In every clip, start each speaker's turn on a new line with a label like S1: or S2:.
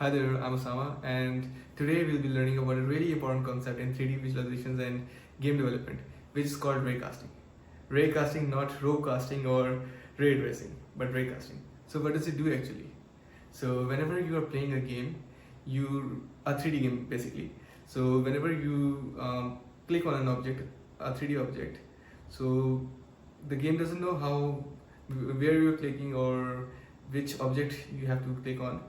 S1: Hi there, I'm Osama, and today we'll be learning about a really important concept in 3D visualizations and game development, which is called raycasting. Raycasting, not row casting or ray tracing, but raycasting. So what does it do actually? So whenever you are playing a game, a 3D game basically. So whenever you click on an object, a 3D object, so the game doesn't know where you're clicking or which object you have to click on.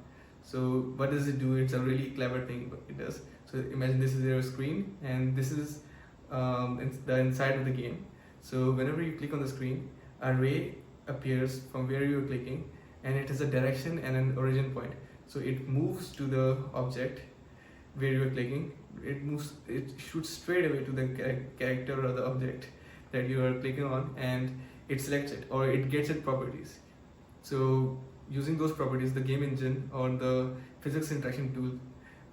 S1: So what does it do? It's a really clever thing it does. So imagine this is your screen and this is the inside of the game. So whenever you click on the screen, a ray appears from where you're clicking, and it has a direction and an origin point. So it moves to the object where you're clicking. It shoots straight away to the character or the object that you are clicking on, and it selects it or it gets its properties. So using those properties, the game engine or the physics interaction tool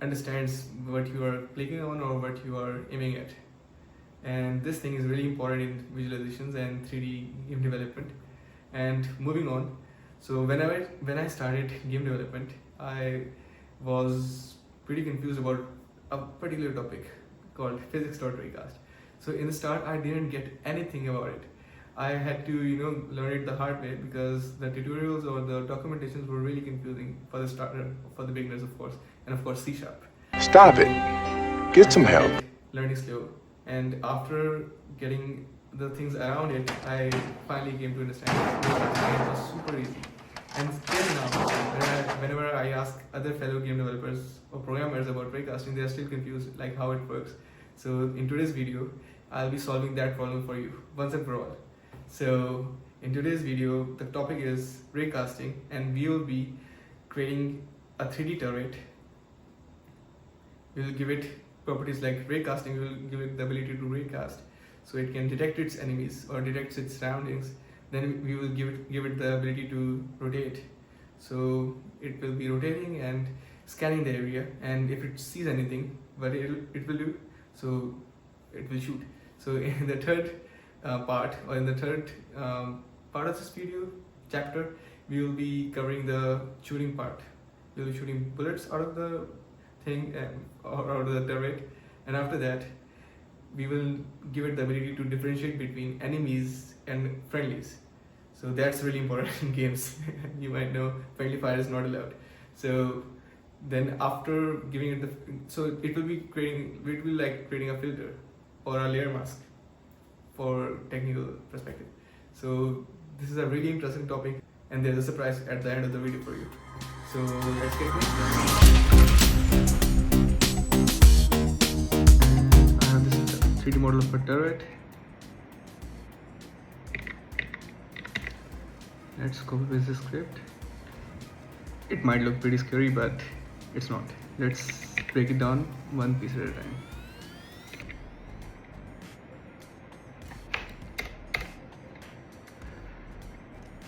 S1: understands what you are clicking on or what you are aiming at. And this thing is really important in visualizations and 3D game development. And moving on, so when I started game development, I was pretty confused about a particular topic called Physics.Raycast. So in the start, I didn't get anything about it. I had to learn it the hard way because the tutorials or the documentations were really confusing for the starter, for the beginners of course, and of course C#.
S2: Stop it. Get some help.
S1: Learning slow, and after getting the things around it, I finally came to understand it was super easy. And still now, whenever I ask other fellow game developers or programmers about raycasting, they are still confused like how it works. So in today's video, I'll be solving that problem for you once and for all. So in today's video, the topic is raycasting, and we will be creating a 3D turret. We will give it properties like raycasting. We will give it the ability to raycast, so it can detect its enemies or detect its surroundings. Then we will give it the ability to rotate. So it will be rotating and scanning the area, and if it sees anything, what it will do, so it will shoot. So in the third part of this video chapter, we will be covering the shooting part. We will be shooting bullets out of the thing or out of the turret, and after that we will give it the ability to differentiate between enemies and friendlies. So that's really important in games. You might know friendly fire is not allowed. So then after giving it it will be creating a filter or a layer mask for technical perspective. So this is a really interesting topic, and there's a surprise at the end of the video for you. So let's get going. I have this 3D model of a turret. Let's copy paste the script. It might look pretty scary, but it's not. Let's break it down one piece at a time.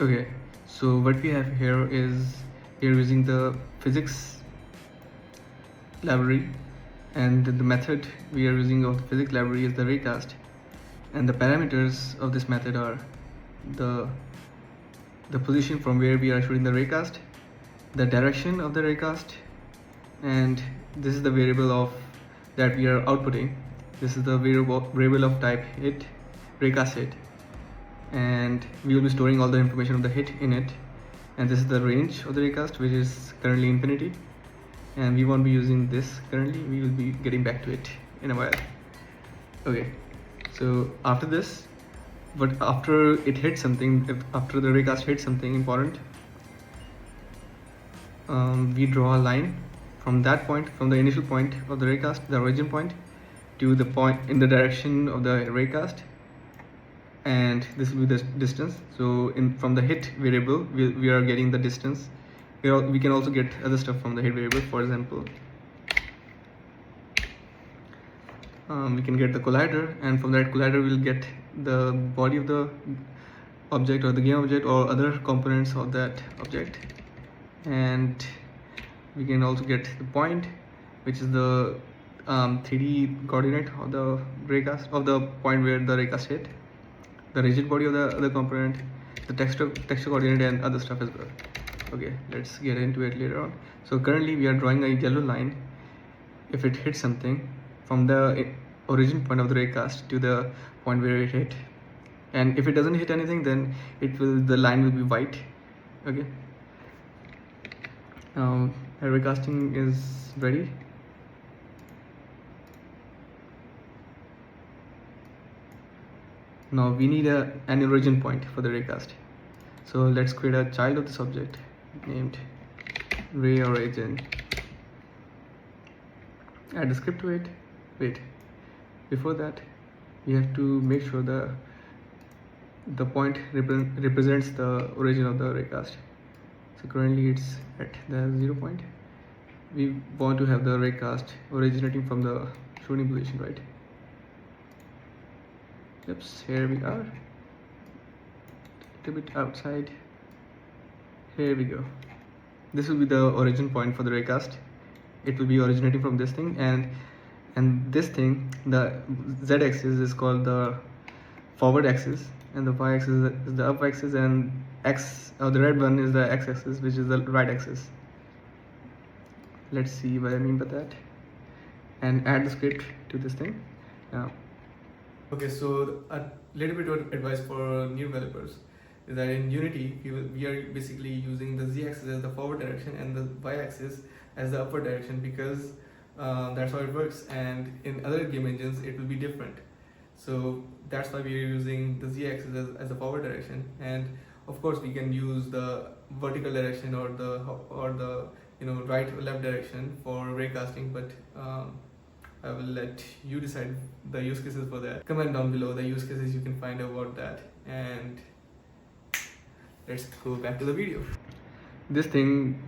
S1: Okay, so what we have here is we're using the physics library, and the method we are using of the physics library is the raycast, and the parameters of this method are the position from where we are shooting the raycast, the direction of the raycast, and this is the variable that we are outputting. This is the variable of type hit, raycast hit, and we will be storing all the information of the hit in it. And this is the range of the raycast, which is currently infinity, and we won't be using this currently. We will be getting back to it in a while. Okay, so after this, after it hits something, after the raycast hits something important, we draw a line from that point, from the initial point of the raycast, the origin point, to the point in the direction of the raycast, and this will be the distance. So from the hit variable, we are getting the distance. We can also get other stuff from the hit variable. For example, we can get the collider, and from that collider we'll get the body of the object or the game object or other components of that object. And we can also get the point, which is the 3D coordinate of the raycast, of the point where the raycast hit, the rigid body of the other component, the texture coordinate, and other stuff as well. Okay, let's get into it later on. So currently we are drawing a yellow line. If it hits something from the origin point of the raycast to the point where it hit, and if it doesn't hit anything, then the line will be white. Okay. Raycasting is ready. Now we need an origin point for the raycast. So let's create a child of this object named ray origin. Add a script to it. Wait, before that we have to make sure the point represents the origin of the raycast. So currently it's at the 0 point. We want to have the raycast originating from the shooting position, right? Yep, here we are. A little bit outside. Here we go. This will be the origin point for the raycast. It will be originating from this thing, and this thing, the z-axis is called the forward axis, and the y-axis is the up axis, and the red one is the x-axis, which is the right axis. Let's see what I mean by that, and add the script to this thing now. Okay, so a little bit of advice for new developers is that in Unity we are basically using the z-axis as the forward direction and the y-axis as the upward direction, because that's how it works, and in other game engines it will be different. So that's why we are using the z-axis as the forward direction, and of course we can use the vertical direction or the right or left direction for raycasting, but I will let you decide the use cases for that. Comment down below the use cases you can find about that, and let's go back to the video. This thing,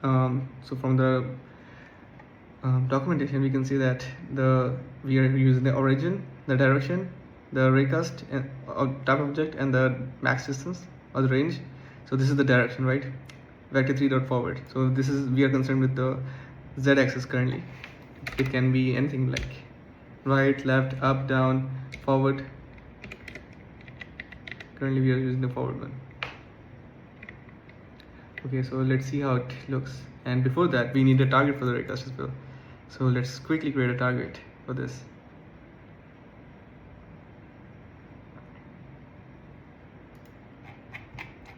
S1: so from the documentation we can see that we are using the origin, the direction, the raycast type object, and the max distance or the range. So this is the direction, right? Vector 3 dot forward. So we are concerned with the z-axis currently. It can be anything like right, left, up, down, forward. Currently we are using the forward one. Okay, so let's see how it looks. And before that, we need a target for the raycast as well. So let's quickly create a target for this.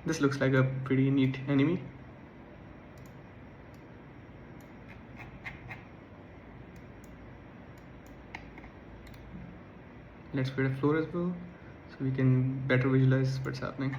S1: This looks like a pretty neat enemy. Let's create a floor as well, so we can better visualize what's happening.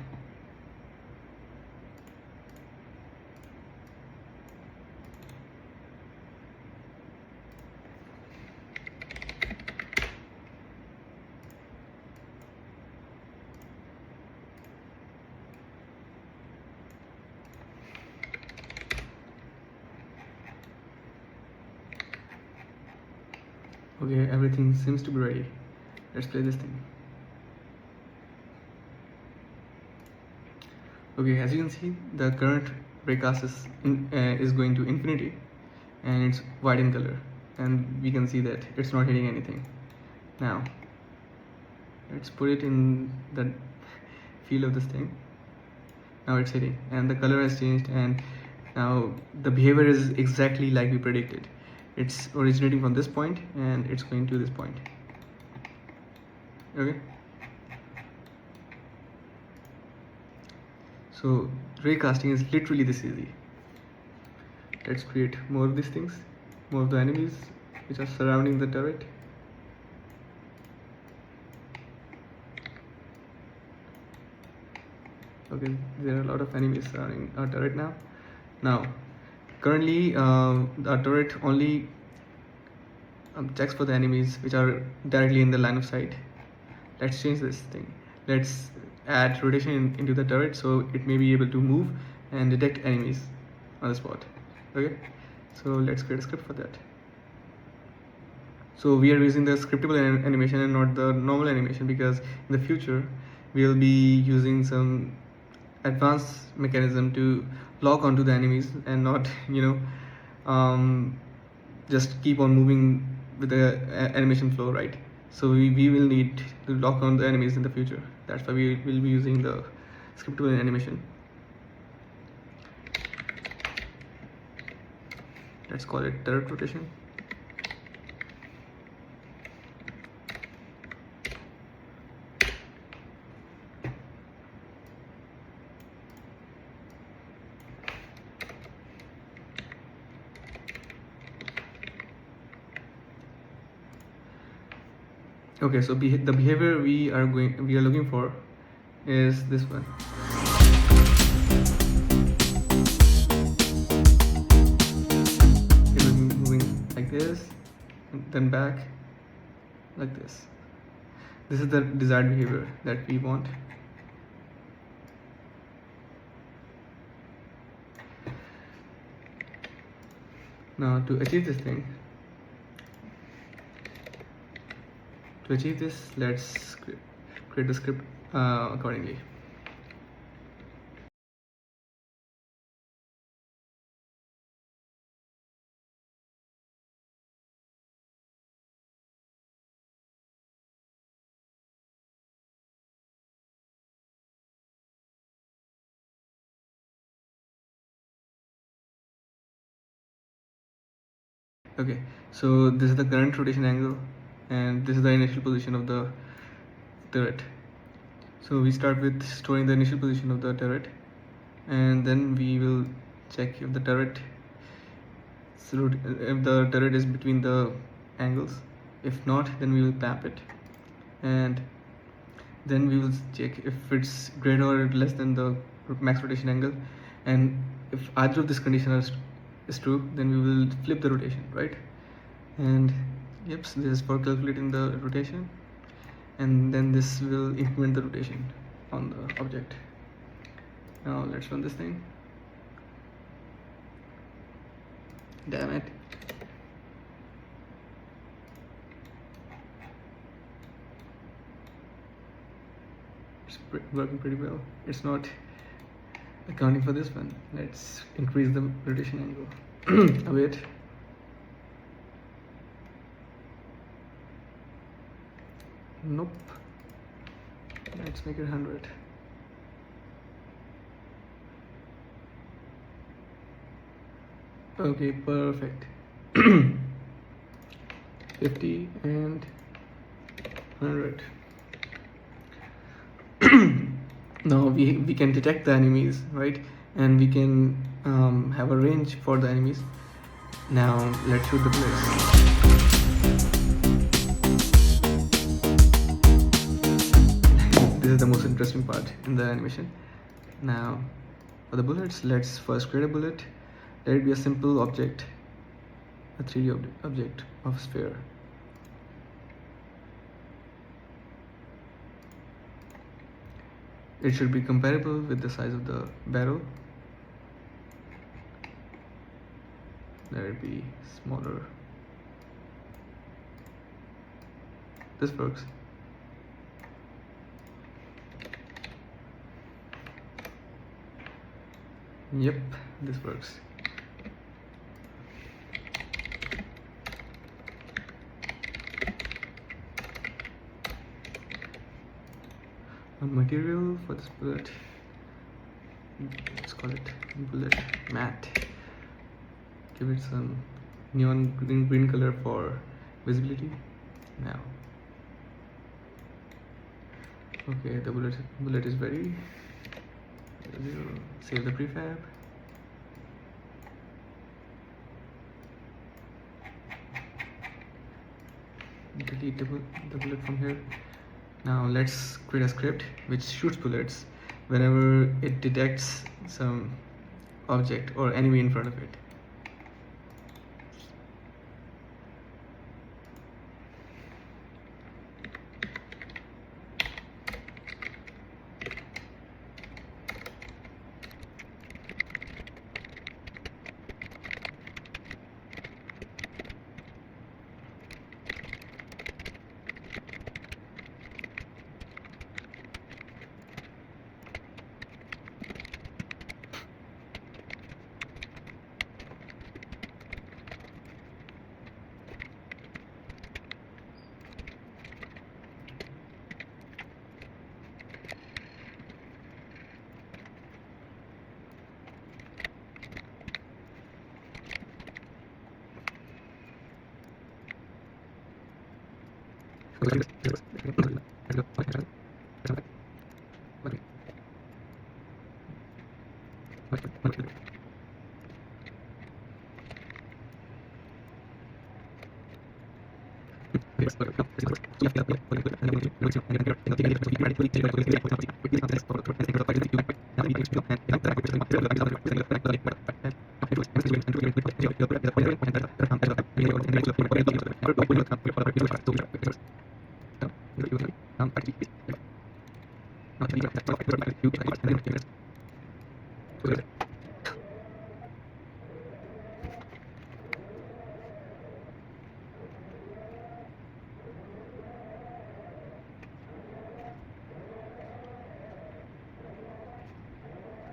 S1: Okay, everything seems to be ready. Let's play this thing. Okay, as you can see, the current raycast is going to infinity, and it's white in color, and we can see that it's not hitting anything. Now let's put it in the field of this thing. Now it's hitting, and the color has changed, and now the behavior is exactly like we predicted. It's originating from this point and it's going to this point. Okay, so raycasting is literally this easy. Let's create more of these things, more of the enemies which are surrounding the turret. Okay, there are a lot of enemies surrounding our turret now. Currently our turret only checks for the enemies which are directly in the line of sight. Let's change this thing. Let's add rotation into the turret so it may be able to move and detect enemies on the spot. Okay, so let's create a script for that. So we are using the scriptable animation and not the normal animation, because in the future we'll be using some advanced mechanism to lock onto the enemies and not just keep on moving with the animation flow, right? So we will need to lock on the enemies in the future. That's why we will be using the scriptable animation. let's call it turret rotation. Okay, so the behavior we are looking for is this one. It will be moving like this, and then back like this. This is the desired behavior that we want. Now to achieve this, let's create the script accordingly. Okay, so this is the current rotation angle, and this is the initial position of the turret. So we start with storing the initial position of the turret, and then we will check if the turret is between the angles. If not, then we will map it, and then we will check if it's greater or less than the max rotation angle, and if either of these conditions is true, then we will flip the rotation, right? And yep, so this is for calculating the rotation, and then this will implement the rotation on the object. Now let's run this thing. Damn it. It's working pretty well. It's not accounting for this one. Let's increase the rotation angle a bit. Nope. Let's make it 100. Okay, perfect. 50 and 100. Now we can detect the enemies, right? And we can have a range for the enemies. Now let's shoot the bullets. This is the most interesting part in the animation. Now for the bullets, let's first create a bullet. Let it be a simple object, a 3D object of sphere. It should be comparable with the size of the barrel. Let it be smaller. This works. Yep, this works. A material for this bullet, let's call it bullet matte. Give it some neon green color for visibility. Now, okay, the bullet is ready. Save the prefab. Delete the bullet from here. Now let's create a script which shoots bullets whenever it detects some object or enemy in front of it.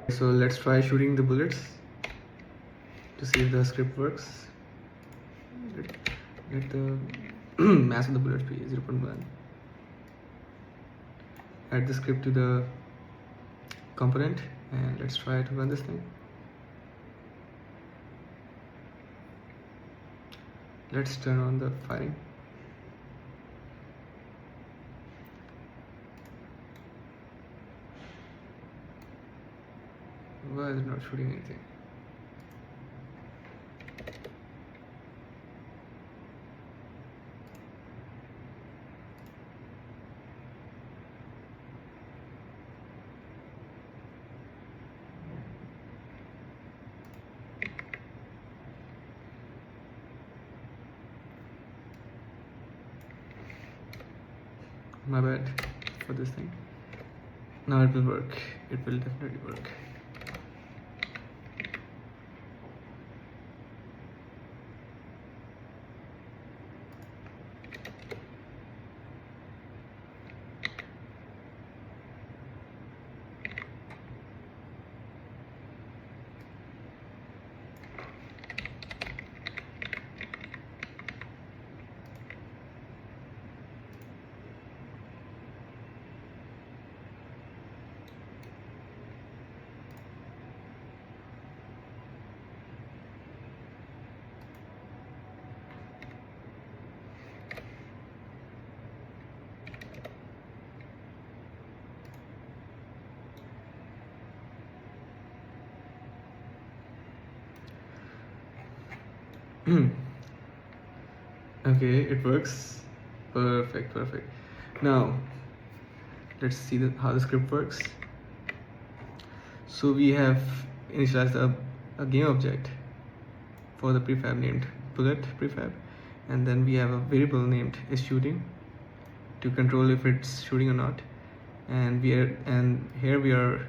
S1: So let's try shooting the bullets to see if the script works. Let the mass of the bullets be 0.1. Add the script to the component and let's try to run this thing. Let's turn on the firing. Why is it not shooting anything? My bad for this thing. Now it will work. It will definitely work. Okay, it works. Perfect. Now let's see how the script works. So we have initialized a game object for the prefab named bullet prefab, and then we have a variable named is shooting to control if it's shooting or not. And here we are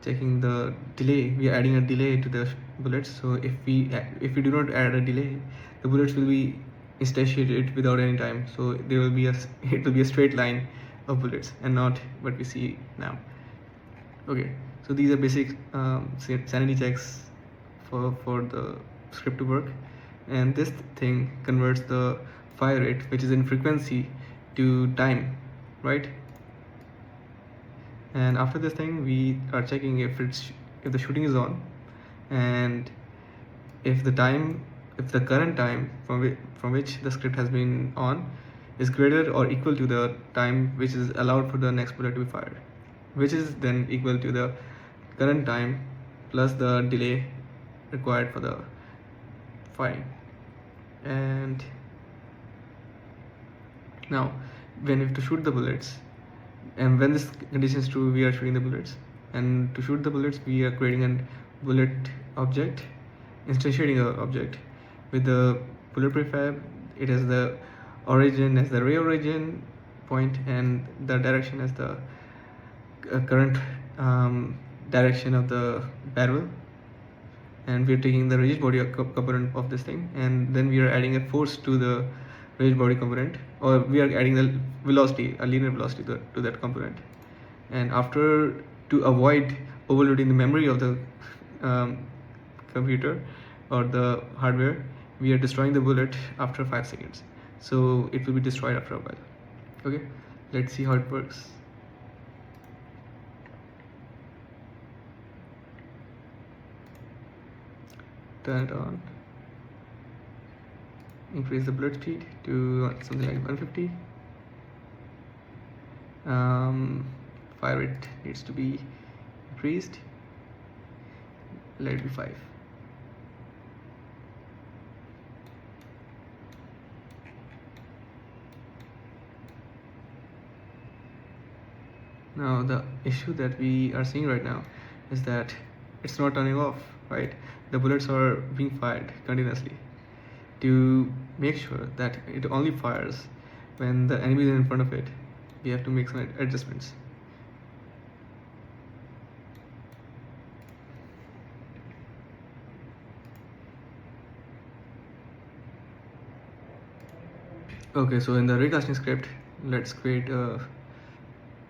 S1: checking the delay. We are adding a delay to the bullets. So if we do not add a delay, the bullets will be instantiated without any time. So it will be a straight line of bullets and not what we see now. Okay, so these are basic sanity checks for the script to work, and this thing converts the fire rate, which is in frequency, to time, right? And after this thing, we are checking if the shooting is on, and if the current time from which the script has been on is greater or equal to the time which is allowed for the next bullet to be fired, which is then equal to the current time plus the delay required for the firing. And now when we have to shoot the bullets, and when this condition is true, we are shooting the bullets. And to shoot the bullets, we are creating a bullet object, instantiating an object with the bullet prefab. It has the origin as the ray origin point and the direction as the current direction of the barrel. And we are taking the rigid body component of this thing, and then we are adding a force to the rigid body component, or we are adding the velocity, a linear velocity to that component. And after, to avoid overloading the memory of the computer or the hardware, we are destroying the bullet after 5 seconds. So it will be destroyed after a while. Okay, let's see how it works. Turn it on. Increase the bullet speed to something like 150. Fire rate needs to be increased. Let it be 5. Now the issue that we are seeing right now is that it's not turning off, right? The bullets are being fired continuously. To make sure that it only fires when the enemy is in front of it, we have to make some adjustments. Okay, so in the raycasting script, let's create a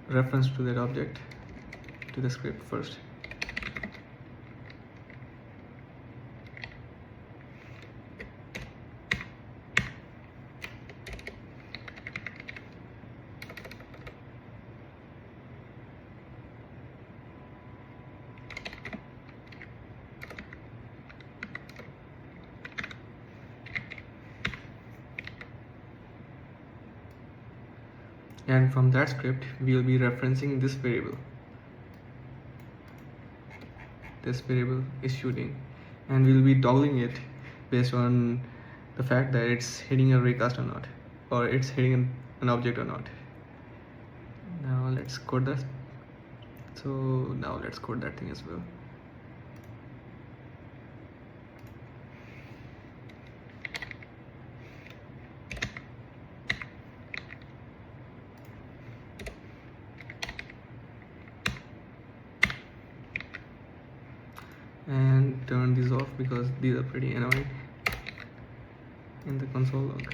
S1: reference to that object to the script first. And from that script, we will be referencing this variable. This variable is shooting, and we'll be toggling it based on the fact that it's hitting a raycast or not, or it's hitting an object or not. Now let's code that. So now let's code that thing as well. And turn these off because these are pretty annoying in the console log.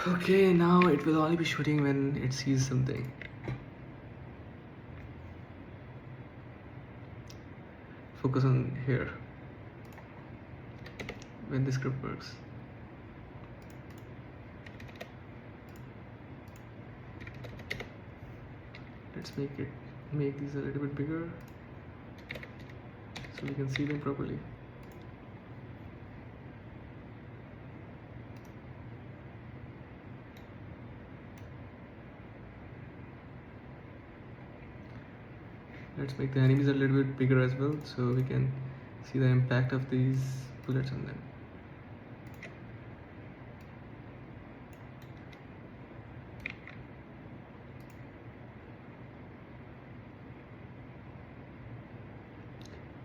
S1: Okay, now it will only be shooting when it sees something. Focus on here when the script works. Let's make these a little bit bigger so we can see them properly. Let's make the enemies a little bit bigger as well so we can see the impact of these bullets on them.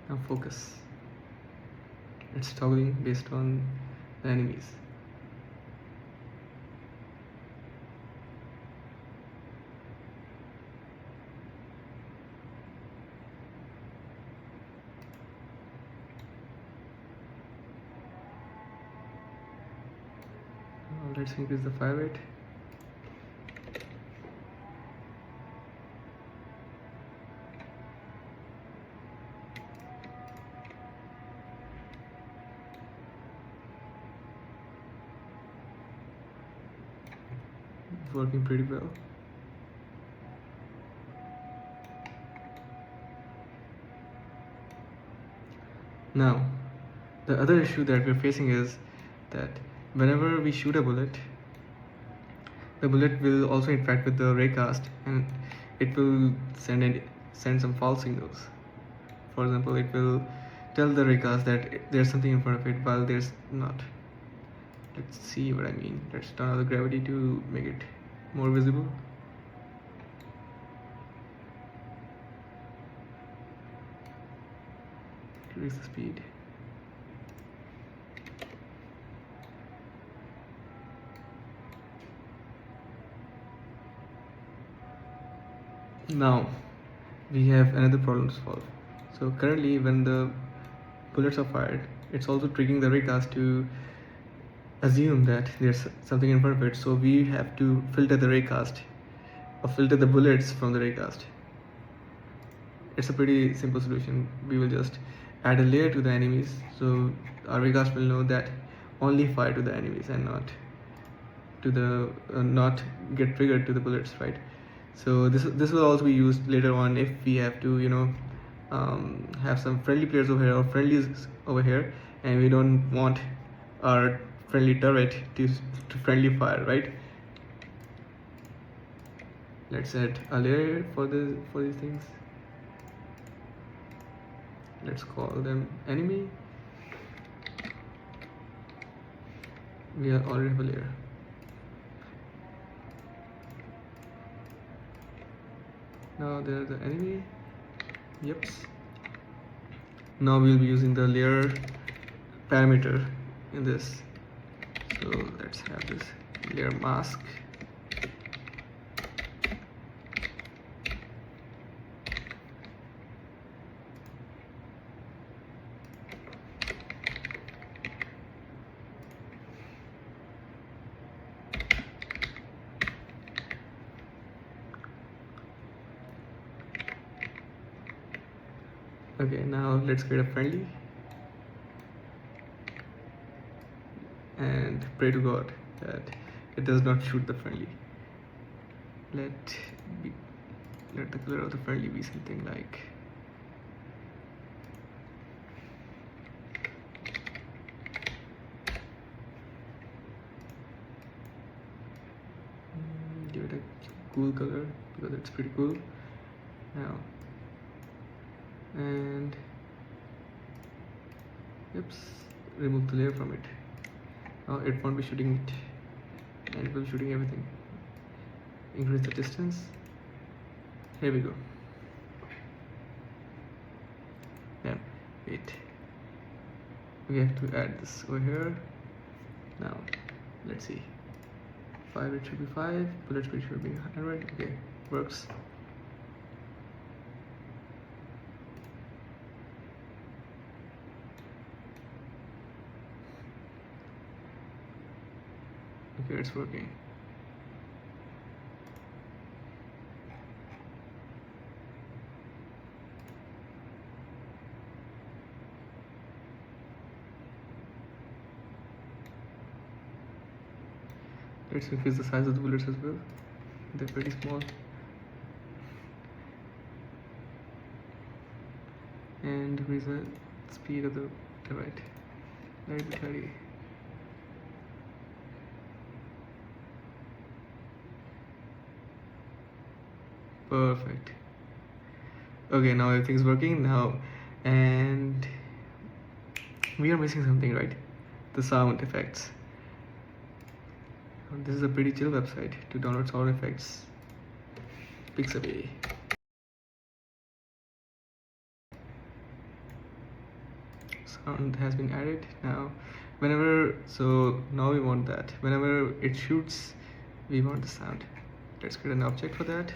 S1: Now focus. It's toggling based on the enemies. Now let's increase the fire rate. Working pretty well. Now, the other issue that we're facing is that whenever we shoot a bullet, the bullet will also interact with the raycast and it will send some false signals. For example, it will tell the raycast that there's something in front of it while there's not. Let's see what I mean. Let's turn on the gravity to make it more visible. Increase the speed. Now we have another problem to solve. So currently when the bullets are fired, it's also triggering the raycast to assume that there's something in front of it, so we have to filter the raycast or filter the bullets from the raycast. It's a pretty simple solution. We will just add a layer to the enemies so our raycast will know that only fire to the enemies and not to the not get triggered to the bullets, right? So this will also be used later on if we have to have some friendly players over here or friendlies over here and we don't want our friendly turret to friendly fire, right? Let's add a layer for these things. Let's call them enemy. We already have a layer. Now there's the enemy. Yep. Now we'll be using the layer parameter in this. So let's have this layer mask. Okay, now let's create a friendly and pray to God that it does not shoot the friendly. Let the color of the friendly be something like give it a cool color because it's pretty cool now. And oops, remove the layer from it. Now it won't be shooting it, and it will be shooting everything. Increase the distance. Here we go. Then wait, we have to add this over here. Now let's see, 5, it should be 5, bullet speed should be 100. Okay, works. Okay, it's working. Let's increase the size of the bullets as well. They're pretty small. And increase the speed of the right. Let it be 30. Perfect. Okay, now everything's working now, and we are missing something, right? The sound effects. This is a pretty chill website to download sound effects. Pixabay. Sound has been added now. Now we want that. Whenever it shoots, we want the sound. Let's create an object for that.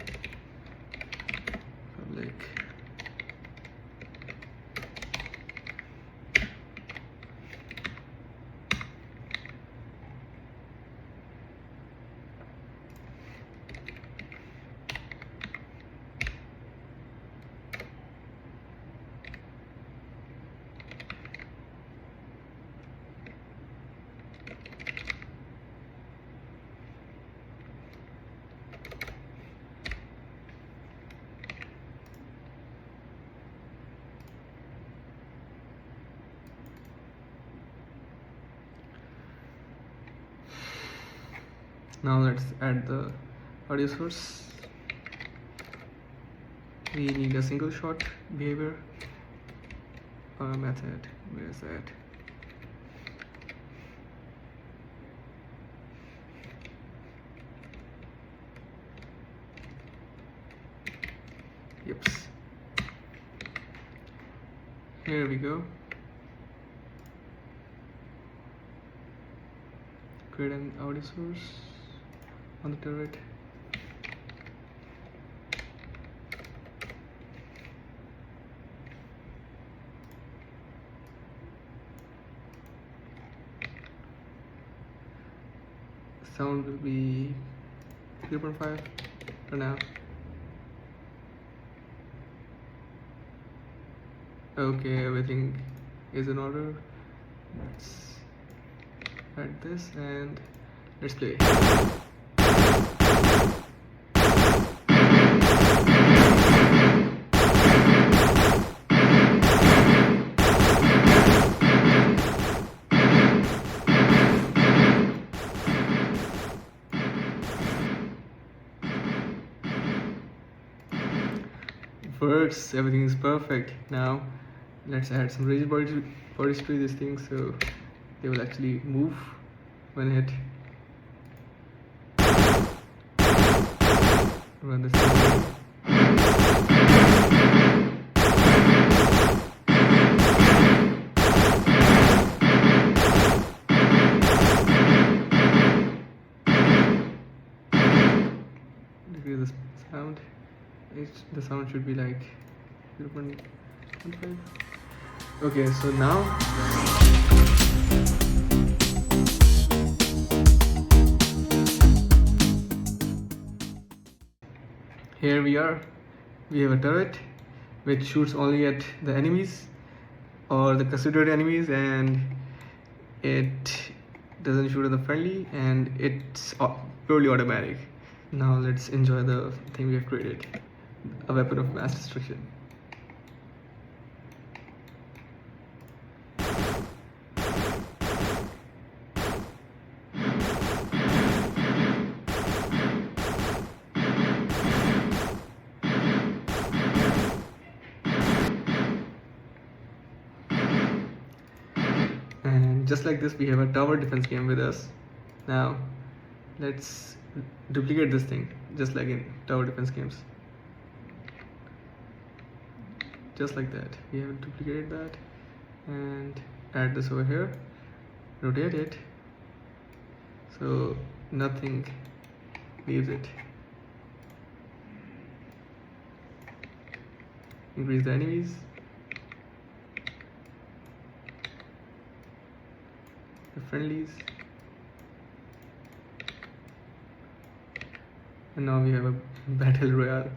S1: Public. Now let's add the audio source. We need a single shot behavior method. Where is that? Yep. Here we go. Create an audio source on the turret. Sound will be 0.5 for now. Okay, everything is in order. Let's add this and let's play. works, everything is perfect. Now let's add some rigid bodies to these things so they will actually move when hit. Run this thing. Decrease the sound. The sound should be like 0.15. Okay, so now here we are. We have a turret which shoots only at the enemies or the considered enemies, and it doesn't shoot at the friendly, and it's purely automatic. Now let's enjoy the thing we have created, a weapon of mass destruction. And just like this, we have a tower defense game with us. Now let's duplicate this thing just like in tower defense games. Just like that, we have duplicated that and add this over here, rotate it so nothing leaves it. Increase the enemies, the friendlies, and now we have a battle royale.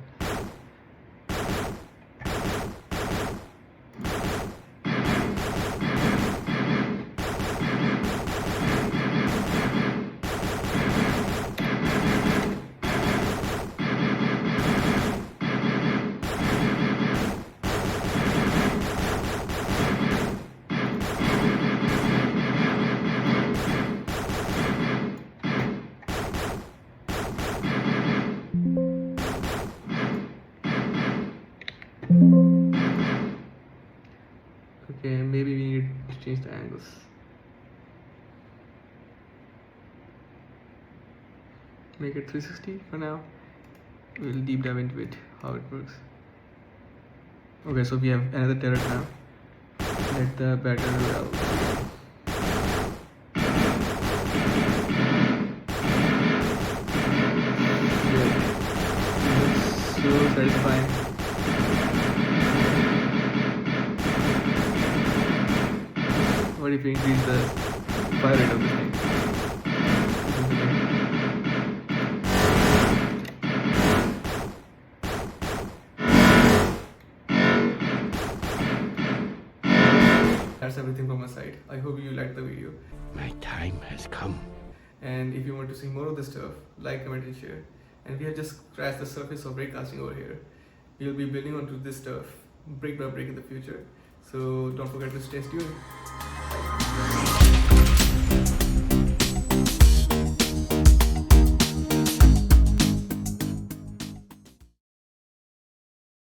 S1: Okay, maybe we need to change the angles. Make it 360 for now. We'll deep dive into it, how it works. Okay, so we have another turret now. Let the battle royale. So satisfying. What if we increase the fire rate of the thing? That's everything from my side. I hope you liked the video.
S2: My time has come.
S1: And if you want to see more of this stuff, like, comment, and share. And we have just scratched the surface of raycasting over here. We will be building onto this stuff brick by brick in the future. So don't forget to stay tuned.